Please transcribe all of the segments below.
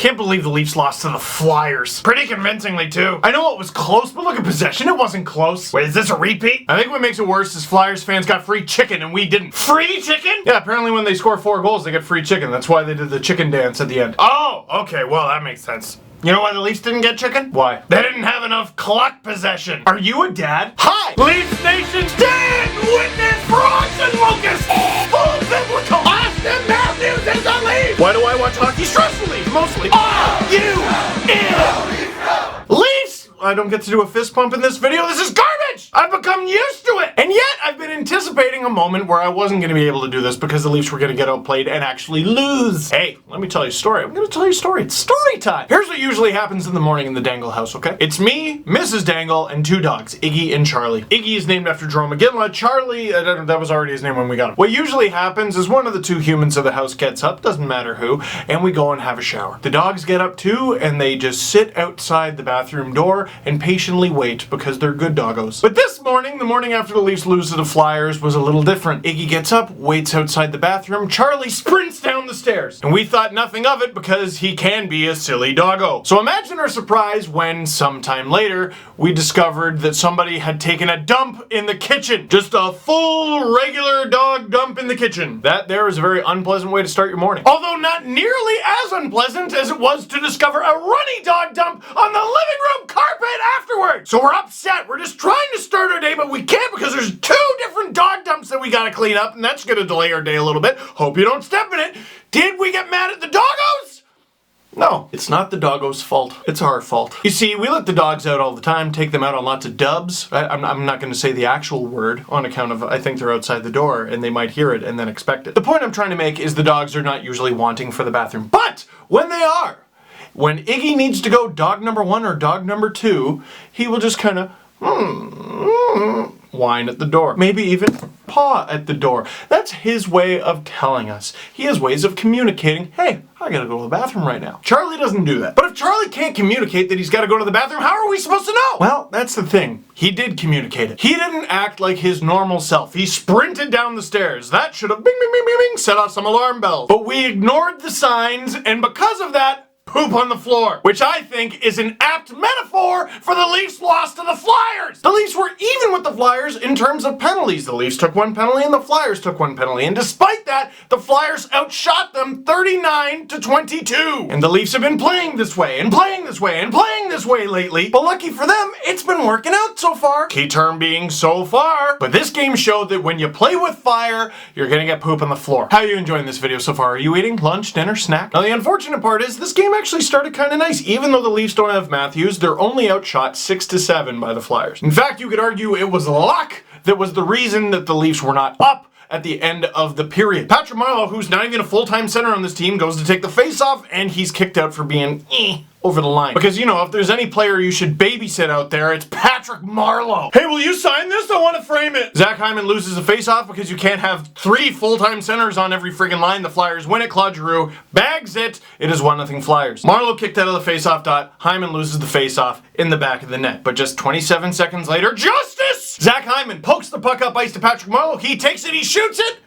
Can't believe the Leafs lost to the Flyers. Pretty convincingly, too. I know it was close, but look at possession. It wasn't close. Wait, is this a repeat? I think what makes it worse is Flyers fans got free chicken and we didn't. Free chicken? Yeah, apparently when they score 4 goals, they get free chicken. That's why they did the chicken dance at the end. Oh, okay, well, that makes sense. You know why the Leafs didn't get chicken? Why? They didn't have enough clock possession. Are you a dad? Hi! Leafs Nation, stand witness for Austin Lucas! Full biblical! Austin Matthews is a Leaf! Why do I watch hockey? Stressfully, mostly. Leafs! I don't get to do a fist pump in this video. This is garbage! I've become used to it! And yet, I've been anticipating a moment where I wasn't going to be able to do this because the Leafs were going to get outplayed and actually lose. Hey, let me tell you a story. I'm going to tell you a story. It's story time. Here's what usually happens in the morning in the Dangle house, okay? It's me, Mrs. Dangle, and 2 dogs, Iggy and Charlie. Iggy is named after Jerome McGinley. Charlie, that was already his name when we got him. What usually happens is one of the 2 humans of the house gets up, doesn't matter who, and we go and have a shower. The dogs get up too, and they just sit outside the bathroom door and patiently wait because they're good doggos. But this morning, the morning after the Leafs lose to the Flyers, was a little different. Iggy gets up, waits outside the bathroom, Charlie sprints down the stairs. And we thought nothing of it because he can be a silly doggo. So imagine our surprise when, sometime later, we discovered that somebody had taken a dump in the kitchen. Just a full, regular dog dump in the kitchen. That there is a very unpleasant way to start your morning. Although not nearly as unpleasant as it was to discover a runny dog dump on the living room carpet afterwards. So we're upset. We're just trying to start our day, but we can't because there's 2 different dog dumps that we gotta clean up, and that's gonna delay our day a little bit. Hope you don't step in it. Did we get mad at the doggos? No, it's not the doggo's fault. It's our fault. You see, we let the dogs out all the time, take them out on lots of dubs. I'm not going to say the actual word on account of I think they're outside the door and they might hear it and then expect it. The point I'm trying to make is the dogs are not usually wanting for the bathroom. But when they are, when Iggy needs to go dog number 1 or dog number 2, he will just kind of whine at the door. Maybe even paw at the door. That's his way of telling us. He has ways of communicating, hey, I gotta go to the bathroom right now. Charlie doesn't do that. But if Charlie can't communicate that he's gotta go to the bathroom, how are we supposed to know? Well, that's the thing. He did communicate it. He didn't act like his normal self. He sprinted down the stairs. That should have bing, bing, bing, bing, bing, set off some alarm bells. But we ignored the signs, and because of that, poop on the floor, which I think is an apt metaphor for the Leafs' loss to the Flyers. The Leafs were even with the Flyers in terms of penalties. The Leafs took 1 penalty and the Flyers took 1 penalty. And despite that, the Flyers outshot them 39-22. And the Leafs have been playing this way and playing this way and playing this way lately. But lucky for them, it's been working out so far. Key term being so far. But this game showed that when you play with fire, you're gonna get poop on the floor. How are you enjoying this video so far? Are you eating lunch, dinner, snack? Now the unfortunate part is this game actually started kind of nice. Even though the Leafs don't have Matthews, they're only outshot 6-7 by the Flyers. In fact, you could argue it was luck that was the reason that the Leafs were not up at the end of the period. Patrick Marleau, who's not even a full-time center on this team, goes to take the face-off, and he's kicked out for being over the line. Because, you know, if there's any player you should babysit out there, it's Patrick Marleau. Hey, will you sign this? I want to frame it. Zach Hyman loses a face-off because you can't have 3 full-time centers on every friggin' line. The Flyers win it. Claude Giroux bags it. It is 1-0 Flyers. Marleau kicked out of the face-off dot. Hyman loses the face-off in the back of the net. But just 27 seconds later, justice! Zach Hyman pokes the puck up ice to Patrick Marleau. He takes it. He shoots it.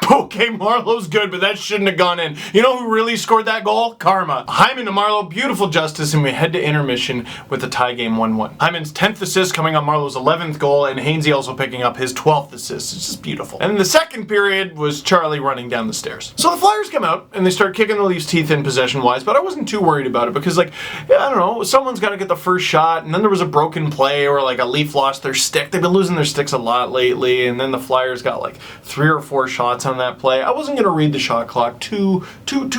Okay, Marleau's good, but that shouldn't have gone in. You know who really scored that goal? Karma. Hyman to Marleau, beautiful justice, and we head to intermission with the tie game 1-1. Hyman's 10th assist coming on Marleau's 11th goal, and Hainsey also picking up his 12th assist. It's just beautiful. And the second period was Charlie running down the stairs. So the Flyers come out, and they start kicking the Leafs' teeth in possession-wise, but I wasn't too worried about it because, like, yeah, I don't know, someone's got to get the first shot, and then there was a broken play, or like a Leaf lost their stick. They've been losing their sticks a lot lately, and then the Flyers got like 3 or 4 shots on that play. I wasn't going to read the shot clock too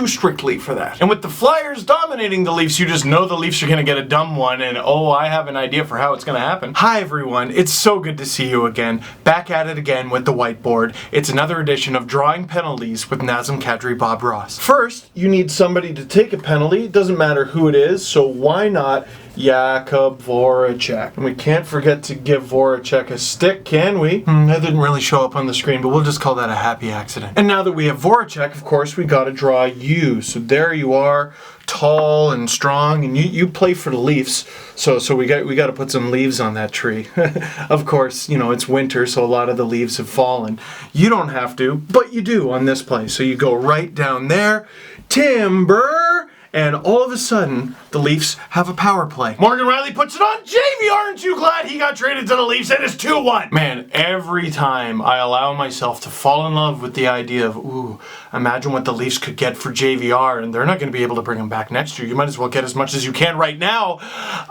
strictly for that. And with the Flyers dominating the Leafs, you just know the Leafs are going to get a dumb one, and oh, I have an idea for how it's going to happen. Hi everyone, it's so good to see you again. Back at it again with the whiteboard. It's another edition of Drawing Penalties with Nazem Kadri Bob Ross. First, you need somebody to take a penalty. It doesn't matter who it is, so why not Jakub Voracek? And we can't forget to give Voracek a stick, can we? That didn't really show up on the screen, but we'll just call that a happy accident. And now that we have Voracek, of course, we gotta draw you. So there you are, tall and strong, and you play for the Leafs. So we got to put some leaves on that tree. Of course, you know, it's winter, so a lot of the leaves have fallen. You don't have to, but you do on this play. So you go right down there. Timber! and all of a sudden, the Leafs have a power play. Morgan Riley puts it on. JV, aren't you glad he got traded to the Leafs? It is 2-1. Man, every time I allow myself to fall in love with the idea of, ooh, imagine what the Leafs could get for JVR, and they're not going to be able to bring him back next year. You might as well get as much as you can right now.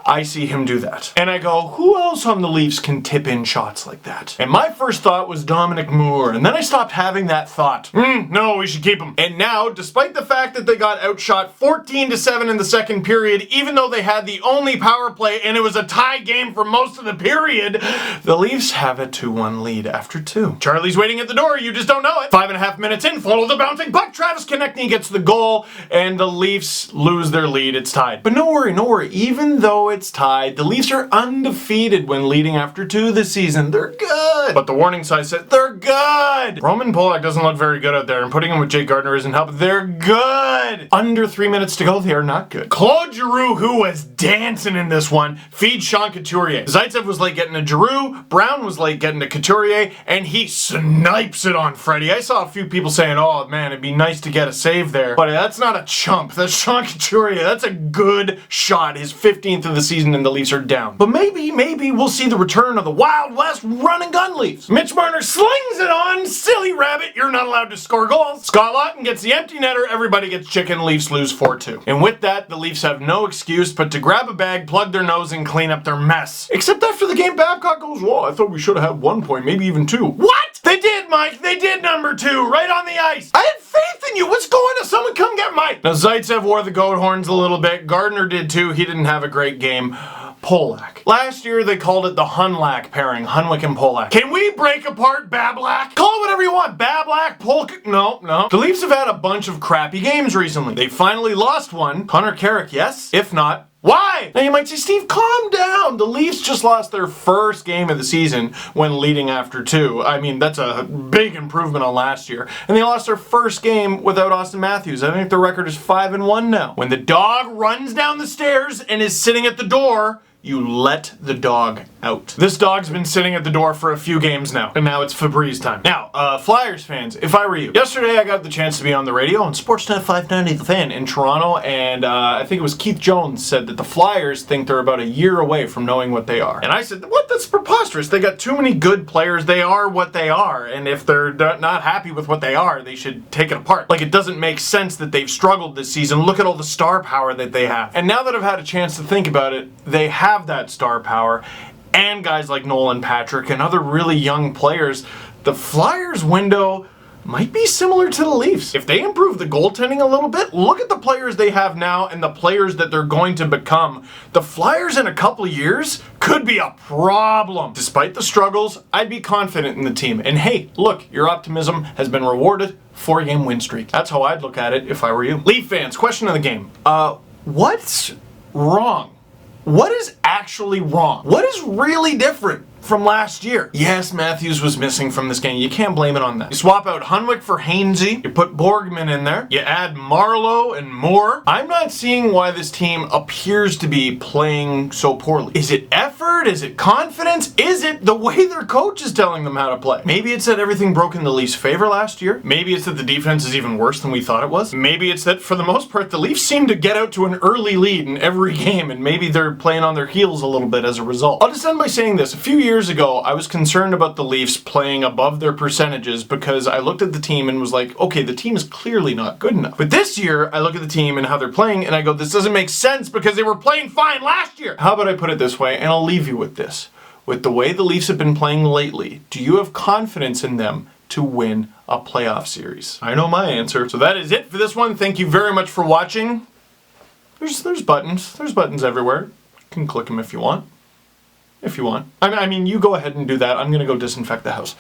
I see him do that. And I go, who else on the Leafs can tip in shots like that? And my first thought was Dominic Moore, and then I stopped having that thought. No, we should keep him. And now, despite the fact that they got outshot 14-7 in the second period, even though they had the only power play and it was a tie game for most of the period, the Leafs have a 2-1 lead after 2. Charlie's waiting at the door, you just don't know it. 5.5 minutes in, follow the bouncing puck, Travis Konechny gets the goal, and the Leafs lose their lead, it's tied. But no worry, even though it's tied, the Leafs are undefeated when leading after 2 this season. They're good. But the warning sign said, they're good. Roman Polak doesn't look very good out there, and putting him with Jake Gardiner isn't helping. They're good. Under 3 minutes to go, they are not good. Claude Giroux, who was dancing in this one, feeds Sean Couturier. Zaitsev was late getting to Giroux, Brown was late getting to Couturier, and he snipes it on Freddie. I saw a few people saying, oh man, it'd be nice to get a save there. But that's not a chump. That's Sean Couturier. That's a good shot. His 15th of the season and the Leafs are down. But maybe we'll see the return of the Wild West run and gun Leafs. Mitch Marner slings it on. Silly rabbit, you're not allowed to score goals. Scott Laughton gets the empty netter. Everybody gets chicken. Leafs lose 4-2. And with that, the Leafs have no excuse but to grab a bag, plug their nose, and clean up their mess. Except after the game, Babcock goes, whoa, I thought we should have had 1 point, maybe even 2. What? They did, Mike. They did number 2, right on the ice. I had faith in you. What's going on? Someone come get Mike. Now, Zaitsev wore the goat horns a little bit. Gardiner did too. He didn't have a great game. Polak. Last year, they called it the Hunlak pairing, Hunwick and Polak. Can we break apart Bablak? Call it whatever you want. Bablak, Polk. No. The Leafs have had a bunch of crappy games recently. They finally lost one. Hunter Carrick, yes? If not, why? Now you might say, Steve, calm down. The Leafs just lost their first game of the season when leading after 2. I mean, that's a big improvement on last year. And they lost their first game without Austin Matthews. I think their record is 5-1 now. When the dog runs down the stairs and is sitting at the door, you let the dog out. This dog's been sitting at the door for a few games now, and now it's Febreze time. Now, Flyers fans, if I were you, yesterday I got the chance to be on the radio on Sportsnet 590 The Fan in Toronto, and I think it was Keith Jones said that the Flyers think they're about a year away from knowing what they are. And I said, what? That's preposterous. They got too many good players. They are what they are, and if they're not happy with what they are, they should take it apart. Like, it doesn't make sense that they've struggled this season. Look at all the star power that they have. And now that I've had a chance to think about it, they have that star power, and guys like Nolan Patrick and other really young players. The Flyers window might be similar to the Leafs. If they improve the goaltending a little bit, look at the players they have now and the players that they're going to become. The Flyers in a couple of years could be a problem. Despite the struggles, I'd be confident in the team. And hey, look, your optimism has been rewarded. 4-game win streak. That's how I'd look at it if I were you. Leaf fans, question of the game. What's wrong? What is actually wrong? What is really different from last year? Yes, Matthews was missing from this game. You can't blame it on that. You swap out Hunwick for Hainsey. You put Borgman in there. You add Marlowe and Moore. I'm not seeing why this team appears to be playing so poorly. Is it effort? Is it confidence? Is it the way their coach is telling them how to play? Maybe it's that everything broke in the Leafs' favor last year. Maybe it's that the defense is even worse than we thought it was. Maybe it's that, for the most part, the Leafs seem to get out to an early lead in every game, and maybe they're playing on their heels a little bit as a result. I'll just end by saying this. A few years ago, I was concerned about the Leafs playing above their percentages because I looked at the team and was like, okay, the team is clearly not good enough. But this year, I look at the team and how they're playing and I go, this doesn't make sense because they were playing fine last year. How about I put it this way, and I'll leave you with this. With the way the Leafs have been playing lately, do you have confidence in them to win a playoff series? I know my answer. So that is it for this one. Thank you very much for watching. There's buttons. There's buttons everywhere. You can click them if you want. I mean, you go ahead and do that. I'm going to go disinfect the house.